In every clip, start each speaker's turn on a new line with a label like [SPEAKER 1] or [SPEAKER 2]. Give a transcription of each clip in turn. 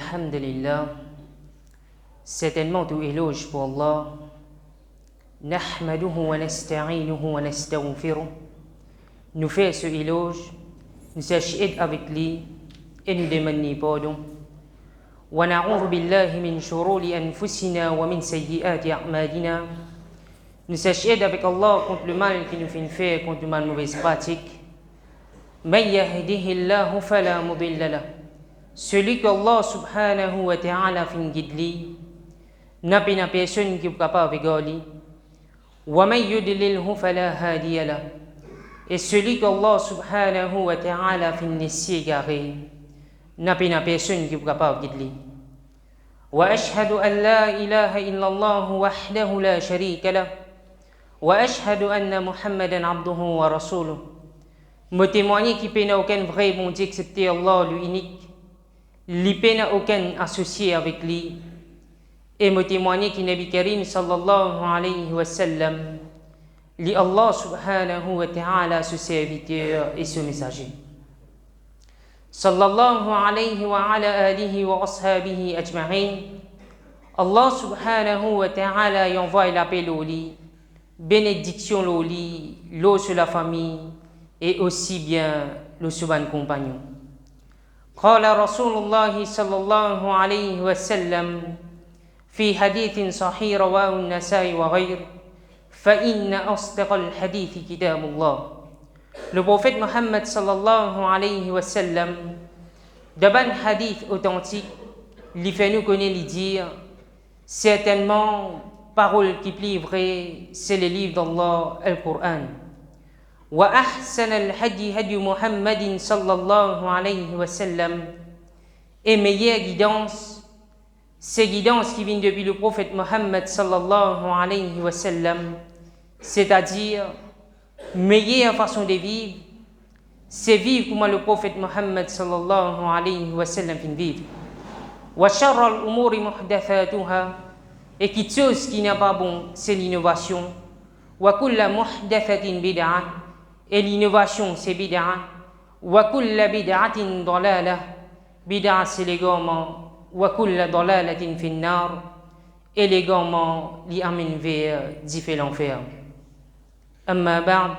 [SPEAKER 1] Alhamdulillah, certainement tout éloge pour Allah. Nahmaduhu wa nasta'inuhu wa nastaghfiruh. Nous faisons ce éloge, nous s'achèdons avec lui et nous demandons pardon. Wa na'udhu billahi min shururi anfusina wa min sayyiati a'malina. Nous s'achèdons avec Allah contre le mal qui nous fait faire, contre le mal mauvaise pratique. Man yahdihillahu fala mudilla lahu. Celui qu'Allah subhanahu wa ta'ala fin guide n'a pas personne qui est capable de gagner. Wa man yudlilhu fala hadiya lahu. Et celui qu'Allah subhanahu wa ta'ala fin s'égarer n'a pas personne qui est capable de guider. Wa ashhadu an la ilaha illallah wahdahu la sharika lahu. Wa ashhadu anna Muhammadan abduhu wa rasuluh. Me témoigner qu'il n'y a aucun vrai bon Dieu excepté Allah, l'unique. Il n'y a aucun associé avec lui. Et me témoigner qu'il Nabi Karim sallallahu alayhi wa sallam, li Allah subhanahu wa ta'ala, ce serviteur et ce messager. Sallallahu alayhi wa ala alihi wa ashabihi ajma'in. Allah subhanahu wa ta'ala y envoie l'appel au lit, bénédiction au lit, l'eau sur la famille et aussi bien le suban compagnon. قال رسول الله صلى الله عليه وسلم في حديث صحيح رواه النسائي وغيره فإن أصدق الحديث كتاب الله. Le prophète Mohammed sallallahu alayhi wa sallam, d'un hadith authentique, lui fait nous connaître lui dire certainement parole qui plie vrai, c'est le livre d'Allah, le Coran. Wa ahsan al-hadi hadi Muhammadin sallallahu alayhi wa sallam. Et meilleure guidance, c'est guidance qui vient depuis le prophète Mohammed sallallahu alayhi wa sallam, c'est-à-dire meilleure façon de vivre, c'est vivre comme le prophète Mohammed sallallahu alayhi wa sallam vient vivre. Wa sharra al-umuri muhdathatuha. Et qui chose qui n'est pas bon, c'est l'innovation. Wa kulla muhdathatin bid'ah. Et l'innovation, c'est bid'ah. Wa kulla bid'atin dalalah. Bid'ah, c'est l'égarement. Wa kulla dalalatin finnar. Et l'égarement, l'y amène vers différents l'enfer. Amma ba'd.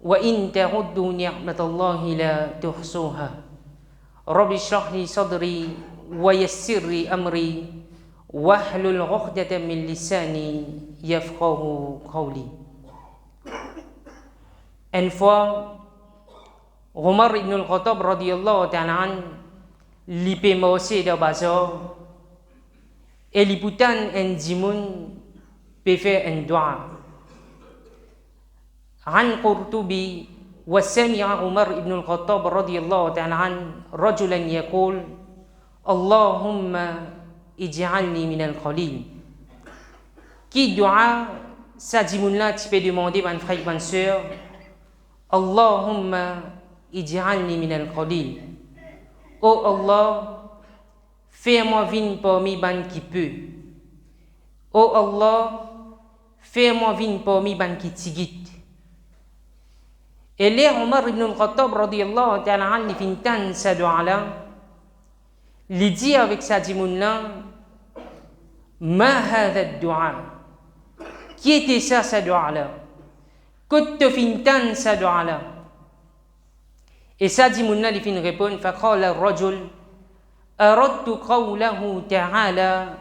[SPEAKER 1] Wa in ta'uddu ni'matallahi la tuhsuha. Rabbi shrah li sadri wa yassir li amri. Wahlul 'uqdatan min lisani yafqahu qawli. Une fois, Omar ibn al-Khattab radiyallahu ta'ala an li pe mose de bazar et li putan en dimoun pe faire un dua. An Qurtubi wa sami'a Omar ibn al-Khattab radiyallahu ta'ala an rajulan yaqul Allahumma ij'alni min al-qalil. Qui dua sa dimoun là tu peux demander ban frère ban sœur Allahumma ij'alni min al-qalil. Oh Allah, fais-moi vivre parmi ban qui peut. Oh Allah, fais-moi vivre parmi ban qui tigit. Et là Omar ibn al-Khattab radiyallahu ta'ala an li fintan sa dua là, li dit avec sa dimoun là, ma hadha ad-du'a. Qui était ça sa dua là? كنت فينتان سادعلا. Et ça dit mon ali fin répond فقال الرجل أردت قوله تعالى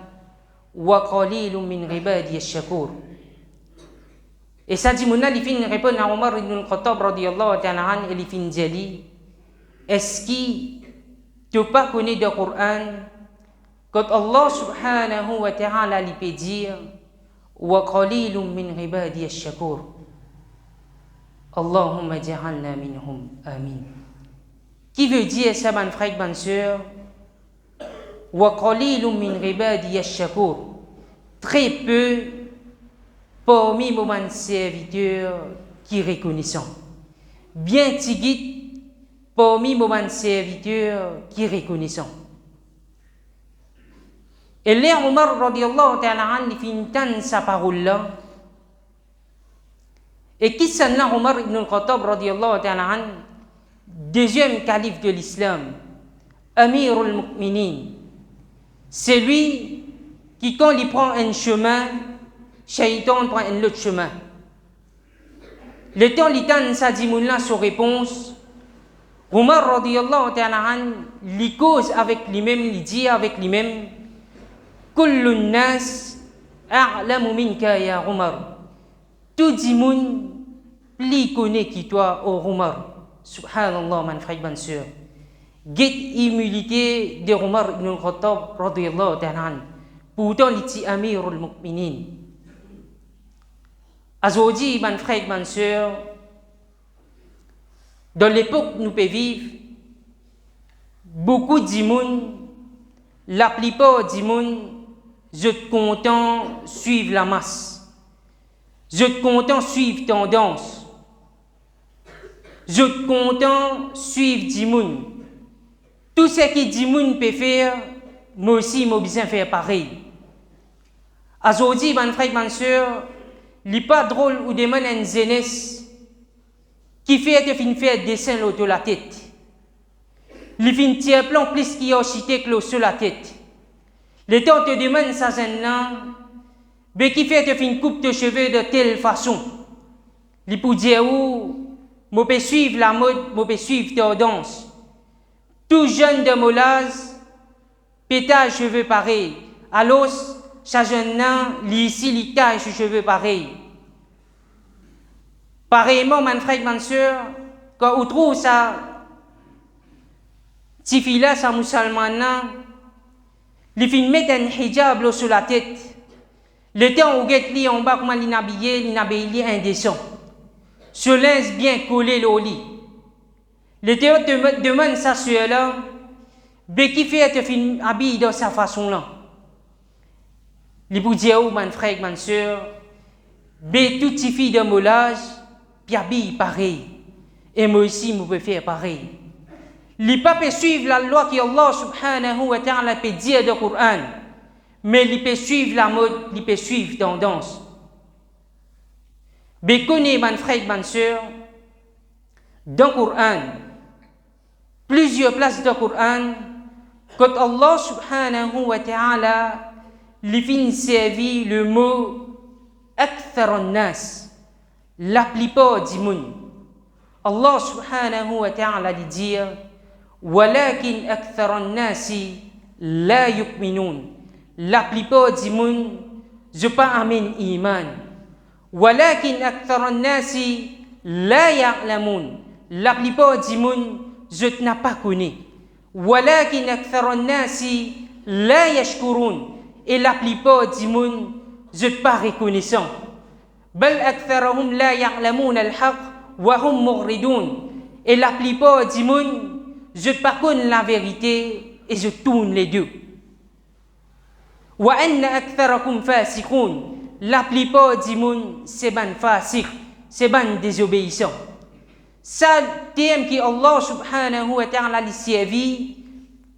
[SPEAKER 1] وقليل من عبادي الشكور. Et ça dit mon ali fin répond à Omar ibn al-Khattab radiyallahu ta'ala an et li fin jali est-ce que tu pas connais le Coran quand Allah subhanahu wa ta'ala lui peut dire وقليل من عبادي الشكور. Allahumma ja'alna minhum. Amin. Qui veut dire ça, mon frère, ma soeur? Wa qalilun min ibadi ash-shakur. Très peu parmi mon serviteur qui reconnaissant. Bien tigit parmi mon serviteur qui reconnaissant. Et là, Omar radiyallahu ta'ala an fintan sa parole là. Et qui s'en a Omar ibn al-Khattab radiyallahu ta'ala an, deuxième calife de l'islam, Amir al-Mu'minin, C'est lui qui, quand il prend un chemin, Shaitan prend un autre chemin. Le temps l'itan sa dit là sur réponse, Omar radiyallahu ta'ala an, li cause avec lui-même, li dit avec lui-même, Kullu nas a'lamu minka ya Omar. Tout le monde plus connaît qui toi, ô Omar. Subhanallah, man frère, man sœur. Get humilité de Omar ibn al-Khattab radiyallahu ta'ala an. Pourtant, il était amirul mu'minin. Aujourd'hui, man frère, man sœur, dans l'époque où nous pouvons vivre, beaucoup de monde, la plupart du monde, je suis content de suivre la masse. Je suis content de suivre tendance. Je suis content de suivre du monde. Tout ce que du monde peut faire, moi aussi, moi besoin faire pareil. Aujourd'hui, mon frère, ma soeur, il n'est pas drôle ou demande une jeunesse qui fait que fin faire dessin de la tête. Il fin tirer plan plus qu'il y a architecte sur la tête. Le temps te demande sa jeune là, mais qui fait que fin coupe de cheveux de telle façon. Il peut dire où, moi peux suivre la mode, moi peux suivre tendance. Tout jeune de molaz, pétage cheveux pareil. Alors, sa jeune là, ici, il cache ses cheveux pareil. Pareillement, mon frère, ma soeur, quand on trouve ça, si fille-là, sa musulmane, il fait mettre un hijab sur la tête. Le temps où il est en bas, comment il est habillé indécent. Se laisse bien coller au lit. Le temps te demande sa soeur-là, mais qui fait te fin habillé de sa façon-là. Il peut dire, mon frère, ma soeur, mais toutes ces filles de mon âge, puis habillent pareil. Et moi aussi, je peux faire pareil. Les pas peut suivre la loi que Allah subhanahu wa ta'ala peut dire dans le Coran, mais il peut suivre la mode, il peut suivre la tendance. Mais connaissez, mon frère, ma soeur, dans le Coran, plusieurs places dans le Coran, quand Allah subhanahu wa ta'ala lui fait servir le mot akthar nas, la plupart du monde. Allah subhanahu wa ta'ala dit walakin akthar nasi la yu'minun. La plupart du monde, je pas amène iman. Walakin akthar nasi la ya'lamun. La plupart du monde, je n'ai pas connu. Walakin akthar nasi la yashkurun. Et la plupart du monde, je n'ai pas reconnaissant. Bal aktharahum la ya'lamun al-haq wa hum mughridun. Et la plupart du monde, je pas connais la vérité et je tourne les deux. Wa anna aktharakum fasiqun. La plupart du monde, c'est ban fasiq, c'est ban désobéissant. Ça, thème qui Allah subhanahu wa ta'ala lui servi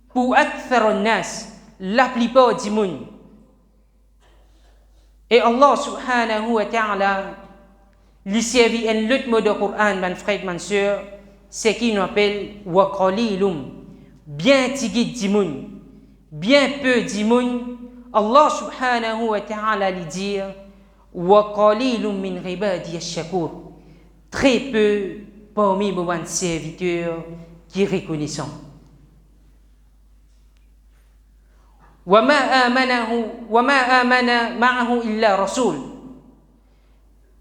[SPEAKER 1] pour akthar nas, la plupart du monde. Et Allah subhanahu wa ta'ala lui servi un autre mot de Coran, mon frère, ma soeur, c'est qu'il nous appelle wa qalilum, bien tigit dimoun, bien peu dimoun. Allah subhanahu wa ta'ala lui dit wa qalilum min ibadi ash-shakur, très peu parmi vos serviteurs qui reconnaissent. وما آمن معه إلا رسول.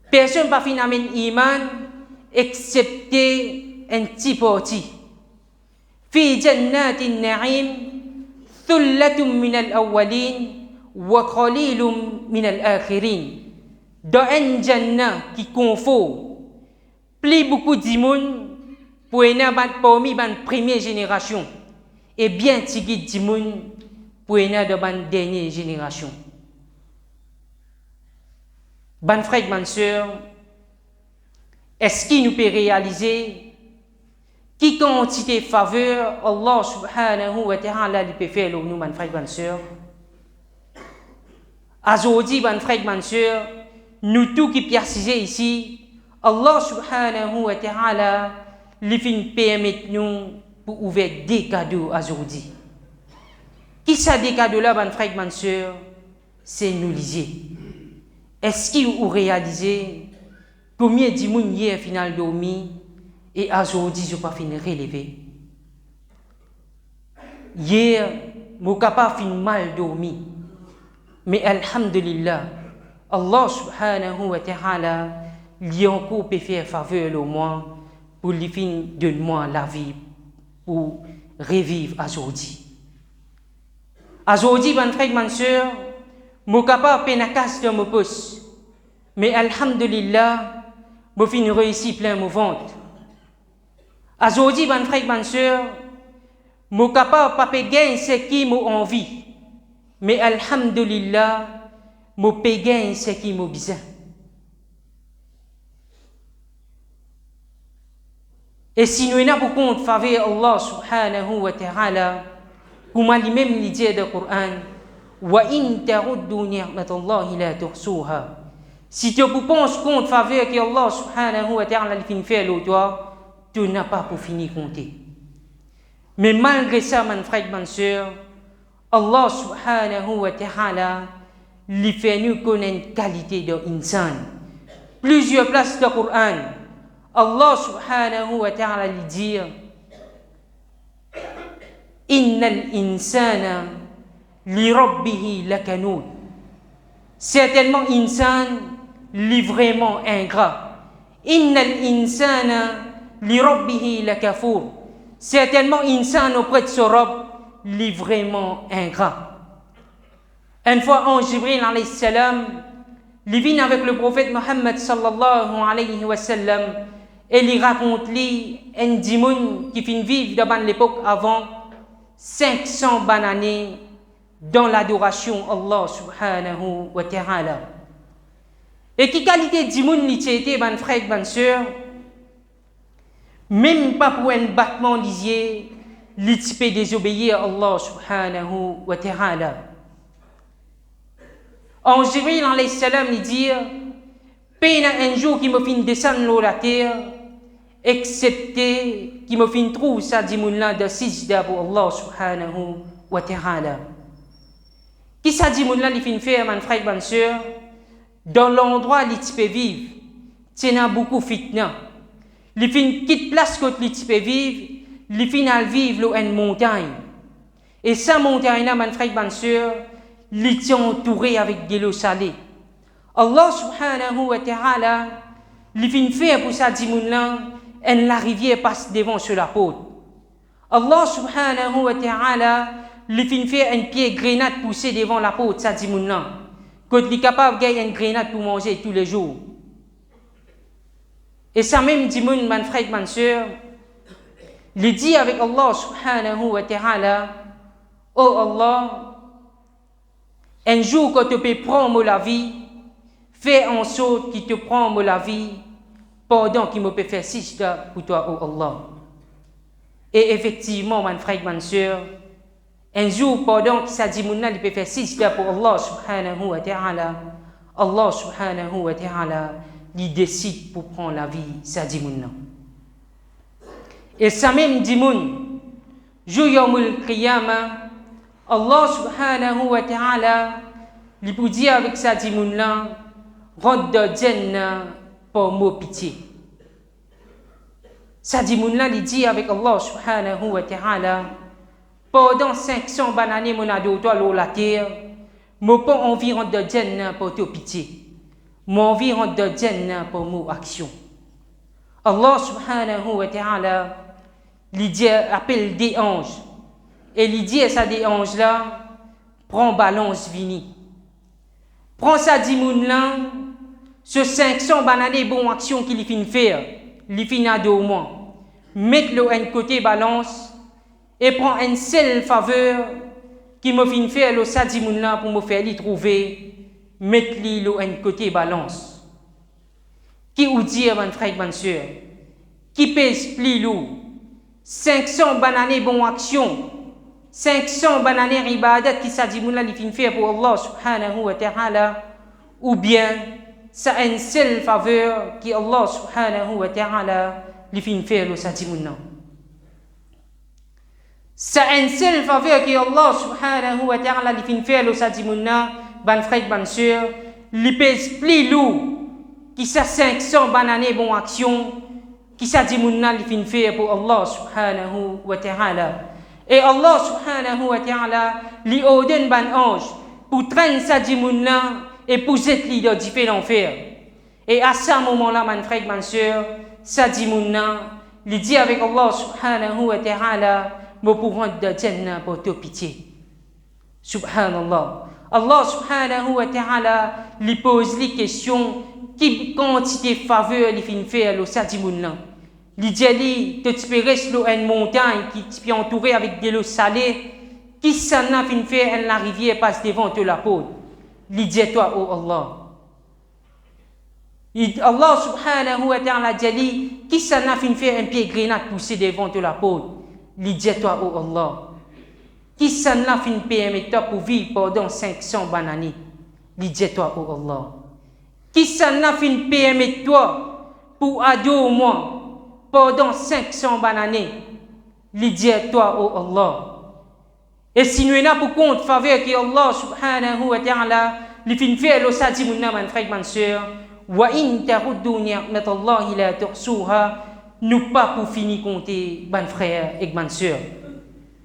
[SPEAKER 1] Personne n'a fait un iman excepté un petit parti. في جنات النعيم ثلة من الأولين وقليل من الآخرين. Dans un jannah qui confort, plus beaucoup de monde pour parmi la première génération et bien tigit de monde pour la dernière génération. Ban frère, ban sœur, est-ce qu'il nous peut réaliser qui quantité de faveur Allah subhanahu wa ta'ala peut faire pour nous, ban frère, ban sœur? Aujourd'hui, ban frère, ban sœur, nous tous qui persistons ici, Allah subhanahu wa ta'ala lui fait permettre nous pour ouvrir des cadeaux aujourd'hui. Qui ça des cadeaux-là, ban frère, ban sœur? C'est nous lisier. Est-ce qu'il vous réalisez combien de gens hier final dormi et aujourd'hui je pas fini relever? Hier, mon capable fin mal dormi. Mais alhamdulillah, Allah subhanahu wa ta'ala lui encore peut faire faveur au moins pour lui fin de moi la vie pour revivre aujourd'hui. Aujourd'hui, mon frère, ma soeur, mon capable penakas de mon poste. Mais alhamdulillah, mon fin réussi plein mon ventre. Aujourd'hui, mon frère, ma soeur, mon capable pas gagner ce qui m'a envie. Mais alhamdulillah, mon gagner ce qui m'a besoin. Et si nous n'avons pas compte faveur Allah subhanahu wa ta'ala, comme lui-même dit dans le Coran, wa in ta'uddu ni'matallahi la tuhsuha. Si tu penses compte faveur que Allah subhanahu wa ta'ala lui fait le toi, tu n'as pas pour finir compter. Mais malgré ça, mon frère, ma soeur, Allah subhanahu wa ta'ala lui fait nous connaître une qualité d'insan. Plusieurs places dans le Coran, Allah subhanahu wa ta'ala lui dit Innal insana li rabbihi lakanud. Certainement, insan li vraiment ingrat. Innal insana li rabbihi lakafur. Certainement, insan auprès de son Rabb li vraiment ingrat. Une fois, ange Jibril alayhi salam, il vient avec le prophète Mohammed sallallahu alayhi wa sallam et il raconte lui un dimoun qui finit vivre dans l'époque avant 500 années dans l'adoration Allah subhanahu wa ta'ala. Et qui qualité dimoun li était ban frère, ban sœur, même pas pour un battement d'yeux, li peut désobéir à Allah subhanahu wa ta'ala. En Jibril alayhi salam lui dit, peine un jour qui me fin descendre la terre, excepté qui me fin trouve sa dimoun-là de sijda pour Allah subhanahu wa ta'ala. Qui sa dimoun-là li fin faire, mon frère, ma soeur, dans l'endroit où il peut vivre, il y a beaucoup de fitna. Il fin quitte place que il peut vivre, il fin vivre dans une montagne. Et sa montagne-là, mon frère, ma soeur, il est entouré avec de l'eau salée. Allah subhanahu wa ta'ala, il fin faire pour sa dimoun-là, la rivière passe devant sur la côte. Allah subhanahu wa ta'ala, il fin faire une pied grenade poussée devant la côte, sa dimoun-là. Quand il est capable de gagner une grenade pour manger tous les jours. Et ça même dimoun, mon frère, ma soeur, il dit avec Allah subhanahu wa ta'ala, oh Allah, un jour quand tu peux prendre la vie, fais en sorte qu'il te prend la vie pendant qu'il me peut faire sijda pour toi, oh Allah. Et effectivement, mon frère, ma soeur, un jour pendant que sa dimouna il peut faire sijda pour Allah subhanahu wa ta'ala, Allah subhanahu wa ta'ala il décide pour prendre la vie sa dimouna. Et sa même dimoun, jour yawmul qiyamah, Allah subhanahu wa ta'ala il peut dire avec sa dimoun-là, rentre dans Jannah pour mon pitié. Sa dimoun-là il dit avec Allah subhanahu wa ta'ala, pendant 500 années mon ado toi la terre, mon pas envie rentre dans Jannah pour te pitié. Mon envie rentre dans Jannah pour mon action. Allah subhanahu wa ta'ala il dit appelle des anges. Et il dit à ça des anges là, prends balance vini. Prends ça dimoun là, ce 500 années bonne action qu'il fin faire, il fin à 2 mois. Mets-le à un côté balance et prends une seule faveur qui me fin faire le ça dimoun là pour me faire l'y trouver, mets-le à un côté balance. Qui vous dit mon frère, mon soeur, qui pèse plus lourd, 500 années bonne action. 500 années ibadat qui sa dimouna li fin faire pour Allah subhanahu wa ta'ala, ou bien ça une seule faveur qui Allah subhanahu wa ta'ala li fin faire le sa dimouna. Ça une seule faveur que Allah subhanahu wa ta'ala li fin faire le sadimouna, ban frère, ban sœur, li pèse plus lourd, qui ça 500 ban année bon action, qui sadimouna li fin faire pour Allah subhanahu wa ta'ala. Et Allah subhanahu wa ta'ala li ordonne ban ange pour traîner sadimouna et pour cette li de différents fers. Et à ce moment-là, mon frère, ma soeur, sadimouna, li dit avec Allah subhanahu wa ta'ala, me pour rendre de Jannah pour te pitié. Subhanallah. Allah subhanahu wa ta'ala lui pose les questions qui quantité faveur li fin faire le sadimouna. Li dit te spéres l'eau une montagne qui est entourée avec de l'eau salée qui s'en a fin faire la rivière passe devant te la peau. Li dit toi oh Allah. Allah subhanahu wa ta'ala dit qui s'en a fin faire un pied grenade poussé devant te la peau. Li dit toi oh Allah. Qui s'en a fin permettre pour vivre pendant 500 années. Li dit toi oh Allah. Qui s'en a fin permettre toi pour adorer moi pendant 500 années. Li dit toi oh Allah. Et si nous avons pour compte faveur que Allah subhanahu wa ta'ala li fin faire le sadimouna man frère man sœur wa in taruddu ni'matallahi la tuhsuha nous pas pour finir compter ban frère et ban sœur.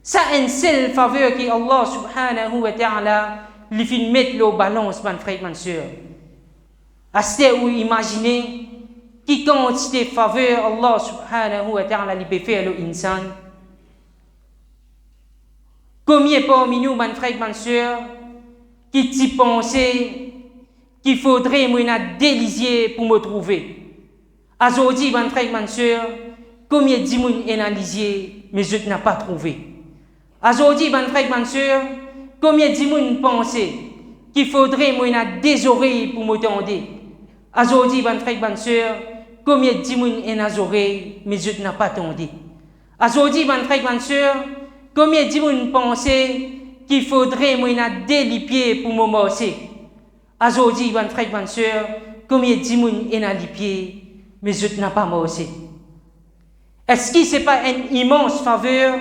[SPEAKER 1] Ça une seule faveur que Allah subhanahu wa ta'ala li fin mettre le balance ban frère ban sœur. Assez ou imaginez qui quantité faveur Allah subhanahu wa ta'ala li peut faire le insan. Combien parmi nous, mon frère, ma soeur, qui t'y pensait qu'il faudrait me délisier pour me trouver? Aujourd'hui, mon frère, ma soeur, combien de gens analysé, mais je n'ai pas trouvé? Aujourd'hui, mon frère, ma soeur, combien de gens pensaient qu'il faudrait me désoreiller pour me tendre? Aujourd'hui, mon frère, ma soeur, combien de gens ont oreilles, mais je n'ai pas tendu? Aujourd'hui, mon frère, ma soeur, combien de gens pensaient qu'il faudrait me délipier pour me morcer? Aujourd'hui, mon frère, ma soeur, combien de gens ont les pieds, mais je n'ai pas morcé? Est-ce que ce n'est pas une immense faveur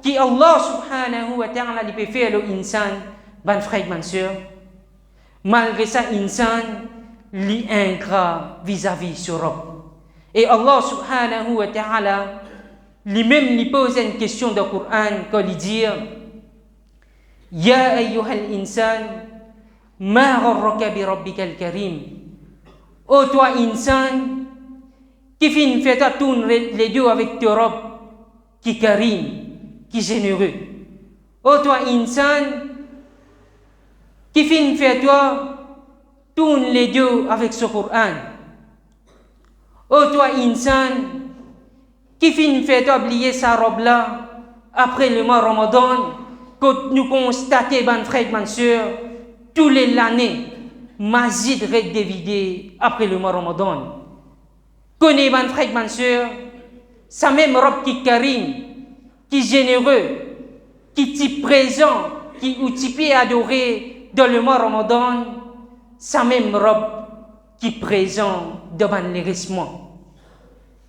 [SPEAKER 1] que Allah subhanahu wa ta'ala peut faire le insan, mon frère, ma soeur? Malgré ça, insan, li ingrat vis-à-vis sur Rabb. Et Allah subhanahu wa ta'ala lui-même lui pose une question dans le Coran quand il dit Ya ayyuhal insan ma gharraka bi rabbikal karim. Oh toi insan qui fin fait à tourner les deux avec ton Rabb qui karim, qui généreux. Oh toi insan qui fin fait toi tourne les deux avec ce Coran. Oh toi insan qui finit fait oublier sa robe là après le mois Ramadan, quand nous constatons, ban frère, ban sœur, tous les l'année, mazid règle dévidé après le mois Ramadan. Connais ban frère, ban sœur, sa même robe qui karim, qui généreux, qui t'y présent, qui ou t'y peut adorer dans le mois Ramadan, sa même robe qui présent devant l'hérissement.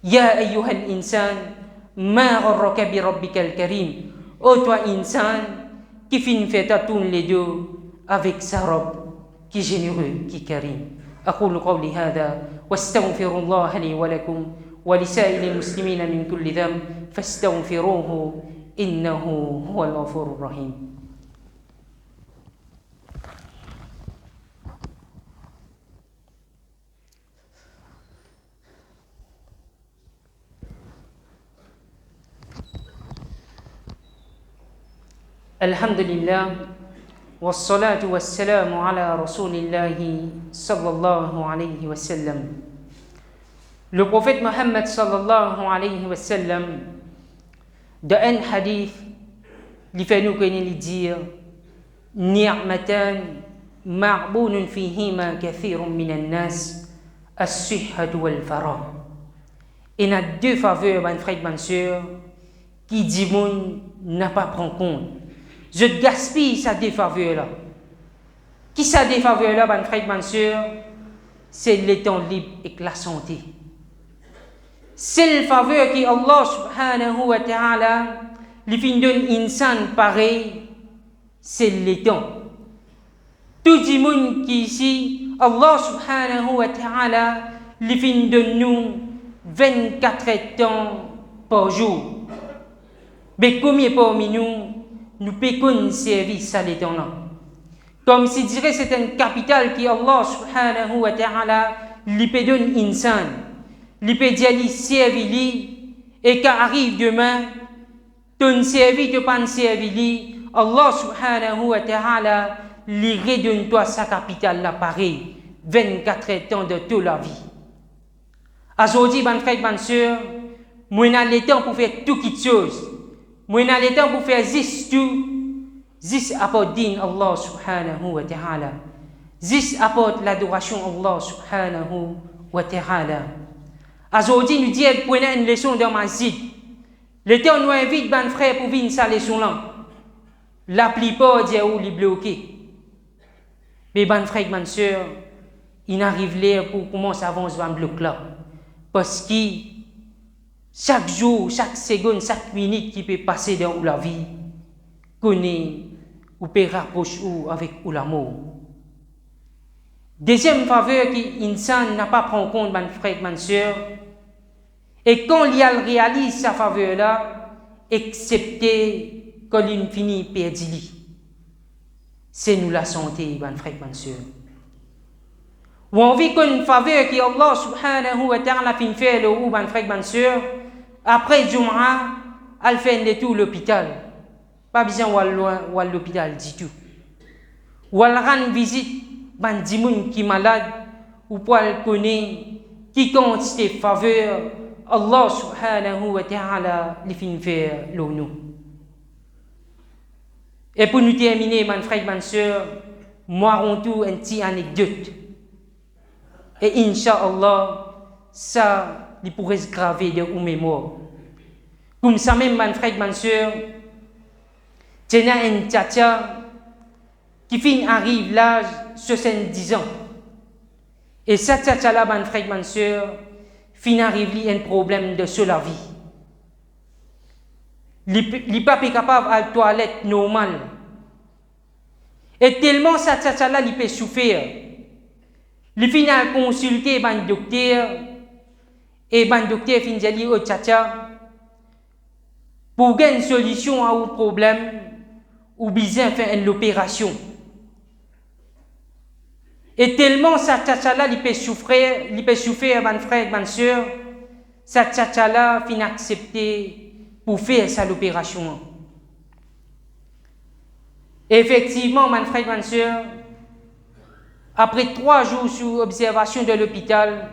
[SPEAKER 1] Ya ayyuhal insan ma gharraka bi rabbikal karim. Oh toi insan qui fin fait à tourner les deux avec sa robe qui est généreux, qui est karim. أقول قولي هذا واستغفر الله لي ولكم ولسائر المسلمين من كل ذنب فاستغفروه إنه هو الغفور الرحيم. الحمد لله والصلاة والسلام على رسول الله صلى الله عليه وسلم. Le prophète Mohammed sallallahu alayhi wa sallam dans un hadith il fait nous connaître dire ni'matan ma'bunun fihima kathirun minan nas as-sihhatu wal faragh. Il y a deux faveurs ban frère ban sœur qui dit moun n'a pas prend compte. Je gaspille sa défaveur-là. Qui sa défaveur-là, mon frère, ma soeur? C'est le temps libre et la santé. C'est le faveur que Allah subhanahu wa ta'ala li fin donne insan pareil, c'est le temps. Tout le monde qui ici, Allah subhanahu wa ta'ala, li fin donne nous 24 temps par jour. Mais combien parmi nous pouvons servir ça les temps là? Comme si dirait c'est un capital qui Allah subhanahu wa ta'ala li peut donner insan, li peut dire li servir et quand arrive demain, ton servi te pas servir, Allah subhanahu wa ta'ala li redonne toi sa capital là pareil, 24 temps de toute la vie. Aujourd'hui, ban frère, ban sœur, moi n'a le temps pour faire tout quelque chose. Moi n'a le temps pour faire juste tout. Juste apporte din Allah subhanahu wa ta'ala. Juste apporte l'adoration Allah subhanahu wa ta'ala. Aujourd'hui, nous disons pour une leçon dans ma zid. Le temps nous invite ban frère pour venir sa leçon là. La plupart disent où les bloquer. Mais ban frère, ban sœur, il arrive là pour commencer à avancer dans le bloc là. Parce que chaque jour, chaque seconde, chaque minute qui peut passer dans la vie, connaît ou peut rapprocher avec l'amour. Deuxième faveur que l'insan n'a pas pris en compte, mon frère, ma soeur, et quand il réalise sa faveur là, excepté quand il finit perdu, c'est nous la santé, mon frère, ma soeur. Ou on vit qu'une faveur que Allah subhanahu wa ta'ala fin fait le ou mon frère, ma soeur, après Jum'a, elle fait de tout l'hôpital. Pas besoin de l'hôpital du tout. Ou elle rend visite ban dimoun qui malade ou pour elle connaître qui compte ses faveurs Allah subhanahu wa ta'ala les fin faire nous. Et pour nous terminer, mon frère, ma soeur, moi on tout une petite anecdote. Et Inch'Allah, ça, il pourrait se graver de mes mémoire. Comme ça même, mon frère, ma soeur, il y a un tchatcha qui arrive l'âge de 70 ans. Et cette tchatcha-là, mon frère, ma soeur, arrive un problème de sur la vie. Il n'est pas capable à la toilette normale. Et tellement cette tchatcha-là, il peut souffrir. Il a consulté un docteur et le docteur a dit au tchatcha pour gagner une solution à un problème ou bien faire une opération. Et tellement cette tchatcha-là, il peut souffrir, mon frère, ma soeur, cette tchatcha-là fin accepter pour faire cette opération. Effectivement, mon frère, ma soeur, après 3 jours sous observation de l'hôpital,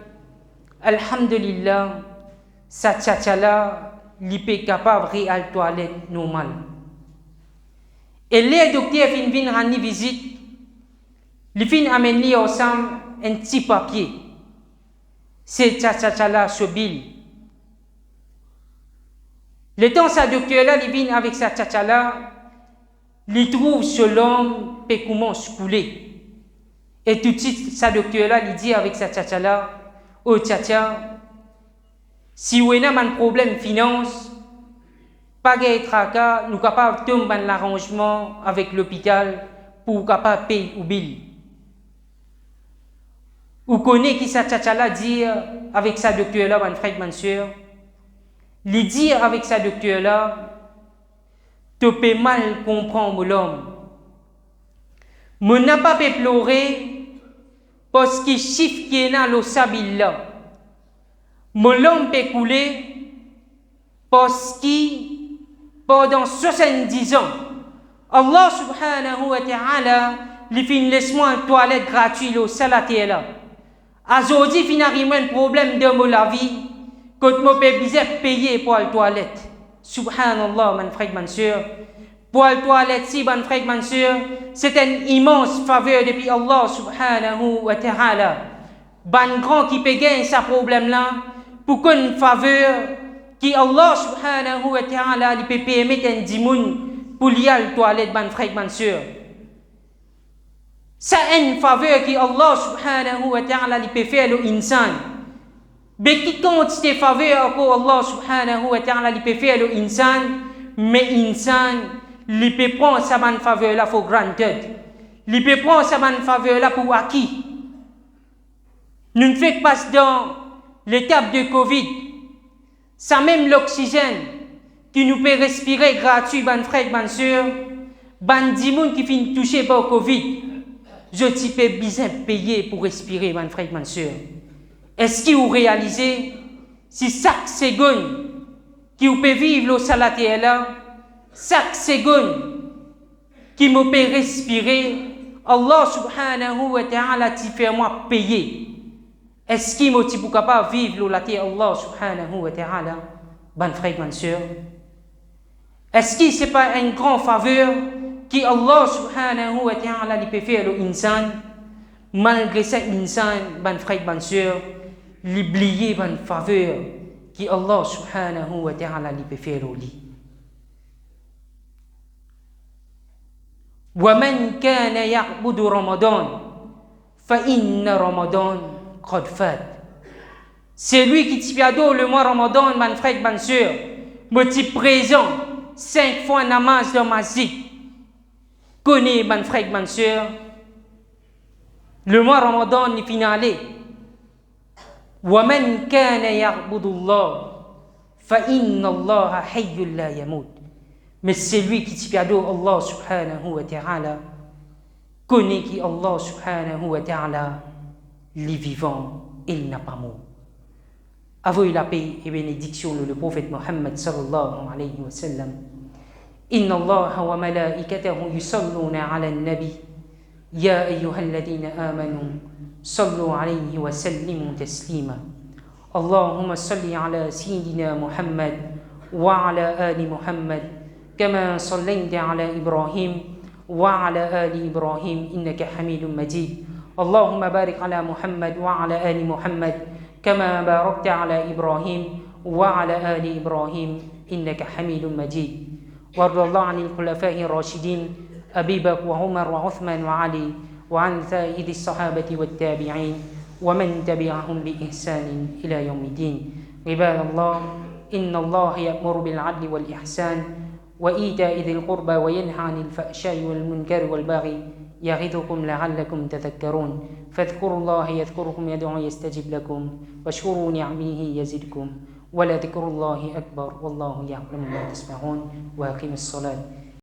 [SPEAKER 1] alhamdulillah, cette tchatcha-là, il est capable de aller à la toilette normale. Et les docteurs viennent rendre visite, ils viennent amener ensemble un petit papier. C'est tchatcha-là, ce bill. Le temps ce docteur-là, il vient avec sa tchatcha-là, il trouve ce l'homme peut commencer à couler. Et tout de suite, ce docteur-là, il dit avec sa tchatcha-là, oh tchatcha, si vous avez un problème de finance, pas de tracas, nous sommes capables de tomber dans l'arrangement avec l'hôpital pour capable payer ou bill. Vous connaissez qui sa tchatcha-là dit avec sa docteur-là, mon frère, ma soeur, il dit avec sa docteur-là, tu peux mal comprendre l'homme. Mon n'a pas pu pleurer parce que chiffre qui est dans le sabil là. Mon l'homme peut couler parce que pendant 70 ans, Allah subhanahu wa ta'ala lui fait laisse-moi une toilette gratuite au salaté là. Aujourd'hui, il y a un problème de la vie quand je peux payer pour la toilette. Subhanallah, mon frère, ma soeur. Pour la toilette, si, mon frère, ma soeur, c'est une immense faveur depuis Allah subhanahu wa ta'ala. Ban grand qui peut gagner ce problème-là, pour qu'une faveur qui Allah subhanahu wa ta'ala peut permettre un dimoun pour y aller à la toilette, mon frère, ma soeur. C'est une faveur que Allah subhanahu wa ta'ala peut faire à l'insan. Mais qui compte ces faveurs que Allah subhanahu wa ta'ala peut faire à l'insan, mais insan, il peut prendre sa bonne faveur là pour granted. Il peut prendre sa bonne faveur là pour acquis. Nous ne faisons pas dans l'étape de Covid. Ça même l'oxygène qui nous peut respirer gratuit, ban frère, ban sœur, ban dimoun qui finit touché par le Covid. Je t'y peux bien payer pour respirer, ban frère, ban sœur. Est-ce que vous réalisez si chaque seconde qui vous peut vivre au salaté là, chaque seconde qui me peut respirer, Allah subhanahu wa ta'ala t'y fait moi payer. Est-ce qu'il m'a pour capable vivre au salaté Allah subhanahu wa ta'ala, ban frère, ban sœur? Est-ce que ce n'est pas une grande faveur que Allah subhanahu wa ta'ala peut faire aux insan? Malgré ça, insan, ban frère, ban sœur, l'oublier ban faveur que Allah subhanahu wa ta'ala peut faire aux lui. وَمَنْ كَانَ يَعْبُدُ رَمَضَانَ فَإِنَّ رَمَضَانَ قَدْ فَاتَ. C'est lui qui t'y adore le mois Ramadan, ban frère, ban sœur, me t'y présent 5 fois namaz dans ma zik. Connais, ban frère, ban sœur, le mois Ramadan est finalé. وَمَنْ كَانَ يَعْبُدُ اللَّهَ فَإِنَّ اللَّهَ حَيٌّ لَا يَمُوتُ. Mais c'est lui qui t'y adore Allah subhanahu wa ta'ala. Connais qui Allah subhanahu wa ta'ala, les vivants, il n'a pas mort. Avouez la paix et bénédiction le prophète Mohammed sallallahu alayhi wa sallam. Inna Allah wa malaikatahu yusalluna ala nabi. Ya ayyuhalladhina amanu sallu alayhi wa sallimu taslima. Allahumma salli ala sayyidina Muhammad wa ala ali Muhammad كما صليت على إبراهيم وعلى آل إبراهيم إنك حميد مجيد. اللهم بارك على محمد وعلى آل محمد كما باركت على إبراهيم وعلى آل إبراهيم إنك حميد مجيد. وارض الله عن الخلفاء الراشدين أبي بكر وعمر وعثمان وعلي وعن سائر الصحابة والتابعين ومن تبعهم بإحسان إلى يوم الدين. عباد الله إن الله يأمر بالعدل والإحسان وإيتاء ذي القربى وينهى عن الفحشاء والمنكر والبغي يعظكم لعلكم تذكرون. فاذكروا الله يذكركم يدعو يستجب لكم واشكروا نعمه يزدكم ولذكر الله أكبر والله يعلم ما تسمعون. وأقم الصلاة.